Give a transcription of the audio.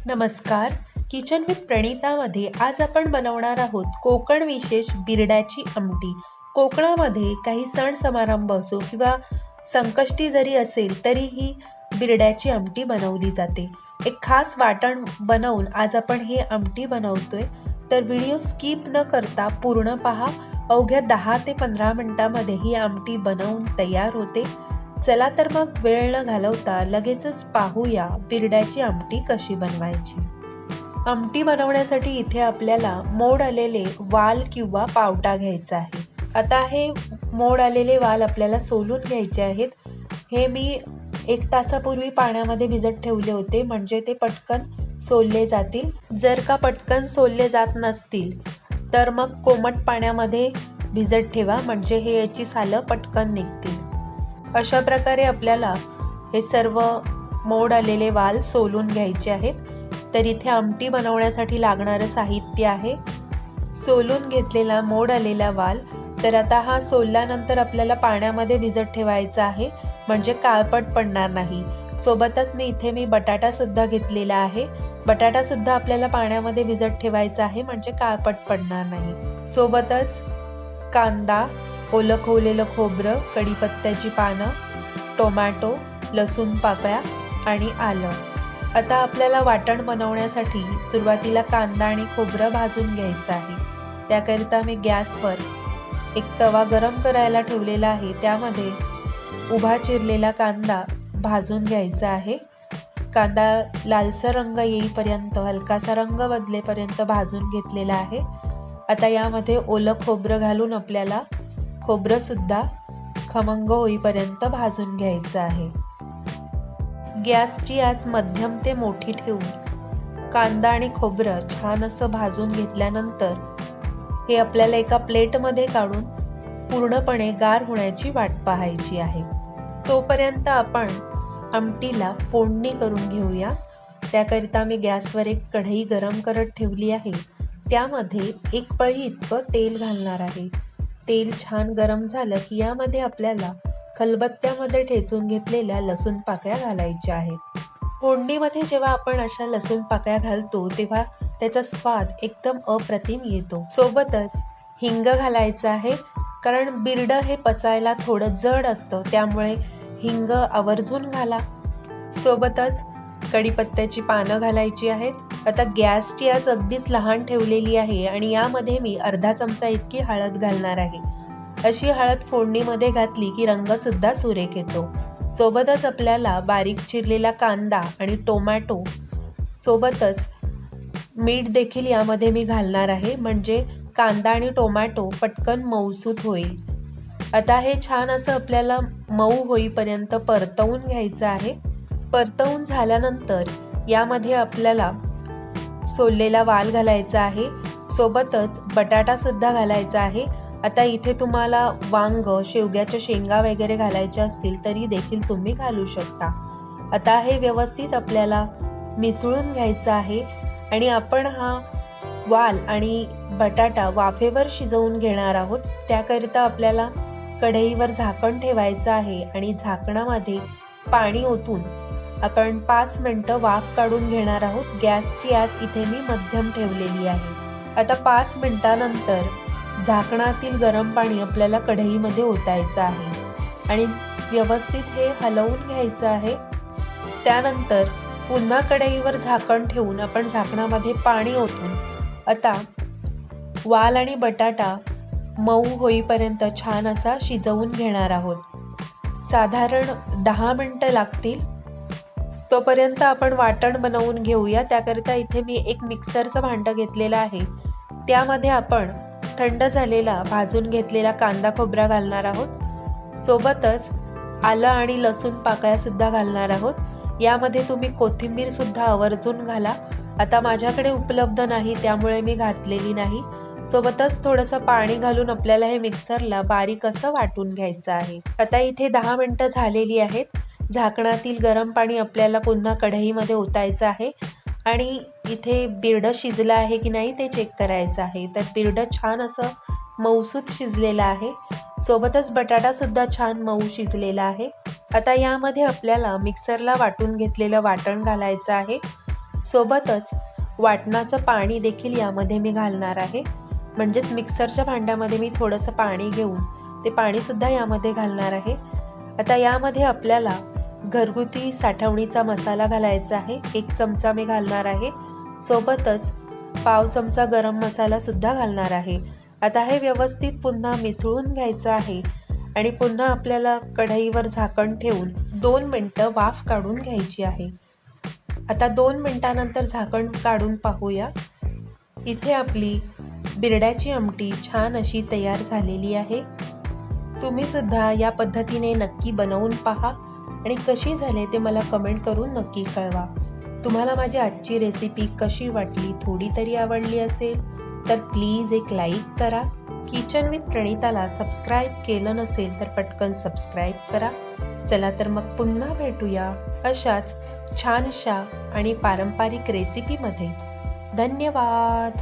नमस्कार. Kitchen with प्रणीतामध्ये आज आपण बनवणार आहोत कोकण विशेष बिरड्याची आमटी. कोकणामध्ये काही सण समारंभ असो किंवा संकष्टी जरी असेल तरीही बिरड्याची आमटी बनवली जाते. एक खास वाटण बनवून आज आपण ही आमटी बनवतोय, तर व्हिडिओ स्किप न करता पूर्ण पहा. अवघ्या 10 ते 15 मिनिटांमध्ये ही आमटी बनवून तयार होते. चला तर मग वेळ न घालवता लगेचच पाहूया बिरड्याची आमटी कशी बनवायची. आमटी बनवण्यासाठी इथे आपल्याला मोड आलेले वाल किंवा पावटा घ्यायचा आहे. आता हे मोड आलेले वाल आपल्याला सोलून घ्यायचे आहेत. हे मी 1 तासापूर्वी पाण्यामध्ये भिजत ठेवले होते, म्हणजे ते पटकन सोलले जातील. जर का पटकन सोलले जात नसतील तर मग कोमट पाण्यामध्ये भिजत ठेवा, म्हणजे हे याची सालं पटकन निघतील. अशा प्रकारे आपल्याला हे सर्व मोड आलेले वाल सोलून घ्यायचे आहेत. तर इथे आमटी बनवण्यासाठी लागणारं साहित्य आहे सोलून घेतलेला मोड आलेला वाल. तर आता हा सोलल्यानंतर आपल्याला पाण्यामध्ये भिजत ठेवायचा आहे, म्हणजे काळपट पडणार नाही. सोबतच मी बटाटा सुद्धा घेतलेला आहे. बटाटा सुद्धा आपल्याला पाण्यामध्ये भिजत ठेवायचा आहे, म्हणजे काळपट पडणार नाही. सोबतच कांदा, ओलं खोवलेलं खोबरं, कढीपत्त्याची पानं, टोमॅटो, लसूण पाकळ्या आणि आलं. आता आपल्याला वाटण बनवण्यासाठी सुरुवातीला कांदा आणि खोबरं भाजून घ्यायचं आहे. त्याकरिता मी गॅसवर एक तवा गरम करायला ठेवलेला आहे. त्यामध्ये उभा चिरलेला कांदा भाजून घ्यायचा आहे. कांदा लालसर रंग येईपर्यंत, हलकासा रंग बदलेपर्यंत भाजून घेतलेला आहे. आता यामध्ये ओलं खोबरं घालून आपल्याला खोबरं सुद्धा खमंग होईपर्यंत भाजून घ्यायचं आहे. गॅसची आच मध्यम ते मोठी ठेवून कांदा आणि खोबरं छान असं भाजून घेतल्यानंतर हे आपल्याला एका प्लेटमध्ये काढून पूर्णपणे गार होण्याची वाट पाहायची आहे. तोपर्यंत आपण आमटीला फोडणी करून घेऊया. त्याकरिता मी गॅसवर एक कढई गरम करत ठेवली आहे. त्यामध्ये 1 पळी इतकं तेल घालणार आहे. तेल छान गरम झालं की यामध्ये आपल्याला खलबत्त्यामध्ये ठेचून घेतलेल्या लसूण पाकळ्या घालायच्या आहेत. फोडणीमध्ये जेव्हा आपण अशा लसूण पाकळ्या घालतो तेव्हा त्याचा स्वाद एकदम अप्रतिम येतो. सोबतच हिंग घालायचं आहे, कारण बिरडं हे पचायला थोडं जड असतं, त्यामुळे हिंग आवर्जून घाला. सोबतच कढीपत्त्याची पानं घालायची आहेत. आता गॅसची आच अगदीच लहान ठेवलेली आहे आणि यामध्ये मी अर्धा चमचा इतकी हळद घालणार आहे. अशी हळद फोडणीमध्ये घातली की रंग सुद्धा सुरेख येतो. सोबतच आपल्याला बारीक चिरलेला कांदा आणि टोमॅटो, सोबतच मीठ देखील यामध्ये मी घालणार आहे, म्हणजे कांदा आणि टोमॅटो पटकन मऊसूत होईल. आता हे छान असं आपल्याला मऊ होईपर्यंत परतवून घ्यायचं आहे. परतवून झाल्यानंतर यामध्ये आपल्याला सोललेला वाल घालायचा आहे. सोबतच बटाटा सुद्धा घालायचा आहे. आता इथे तुम्हाला वांग, शेवग्याच्या शेंगा वगैरे घालायच्या असतील तरी देखील तुम्ही घालू शकता. आता हे व्यवस्थित आपल्याला मिसळून घ्यायचं आहे आणि आपण हा वाल आणि बटाटा वाफेवर शिजवून घेणार आहोत. त्याकरिता आपल्याला कढईवर झाकण ठेवायचं आहे आणि झाकणामध्ये पाणी ओतून आपण 5 मिनिटं वाफ काढून घेणार आहोत. गॅसची आच इथे मी मध्यम ठेवलेली आहे. आता 5 मिनिटानंतर झाकणातील गरम पाणी आपल्याला कढईमध्ये ओतायचं आहे आणि व्यवस्थित हे हलवून घ्यायचं आहे. त्यानंतर पुन्हा कढईवर झाकण ठेवून आपण झाकणामध्ये पाणी ओतून आता वाल आणि बटाटा मऊ होईपर्यंत छान असा शिजवून घेणार आहोत. साधारण 10 मिनिटं लागतील. तोपर्यंत आपण वाटण बनवून घेऊया. त्याकरिता इथे मी एक मिक्सरचं भांडं घेतलेलं आहे. त्यामध्ये आपण थंड झालेला भाजून घेतलेला कांदा खोबरा घालणार आहोत. सोबतच आलं आणि लसूण पाकळ्या सुद्धा घालणार आहोत. यामध्ये तुम्ही कोथिंबीर सुद्धा आवर्जून घाला. आता माझ्याकडे उपलब्ध नाही त्यामुळे मी घातलेली नाही. सोबतच थोडंसं पाणी घालून आपल्याला हे मिक्सरला बारीक असं वाटून घ्यायचं आहे. आता इथे 10 मिनिटं झालेली आहेत. झाकणातील गरम पाणी आपल्याला पुन्हा कढईमध्ये ओतायचं आहे आणि इथे बिरडं शिजलं आहे की नाही ते चेक करायचं आहे. तर बिरडं छान असं मऊसूत शिजलेलं आहे. सोबतच बटाटा सुद्धा छान मऊ शिजलेला आहे. आता यामध्ये आपल्याला मिक्सरला वाटून घेतलेलं वाटण घालायचं आहे. सोबतच वाटणाचं पाणी देखील यामध्ये मी घालणार आहे. म्हणजेच मिक्सरच्या भांड्यामध्ये मी थोडंसं पाणी घेऊन ते पाणीसुद्धा यामध्ये घालणार आहे. आता यामध्ये आपल्याला घरगुती साठवणीचा मसाला घालायचा आहे. 1 चमचा मी घालणार आहे. सोबतच पाव चमचा गरम मसाला सुद्धा घालणार आहे. आता हे व्यवस्थित पुन्हा मिसळून घ्यायचं आहे आणि पुन्हा आपल्याला कढईवर झाकण ठेवून 2 मिनिटं वाफ काढून घ्यायची आहे. आता 2 मिनिटानंतर झाकण काढून पाहूया. इथे आपली बिरड्याची आमटी छान अशी तयार झालेली आहे. तुम्ही सुद्धा या पद्धतीने नक्की बनवून पहा आणि कशी झाली ते मला कमेंट करून नक्की कळवा. तुम्हाला माझी आजची रेसिपी कशी वाटली, थोडी तरी आवडली असेल तर प्लीज एक लाईक करा. किचन विथ प्रणिताला सबस्क्राईब केलं नसेल तर पटकन सबस्क्राईब करा. चला तर मग पुन्हा भेटूया अशाच छानशा आणि पारंपरिक रेसिपीमध्ये. धन्यवाद.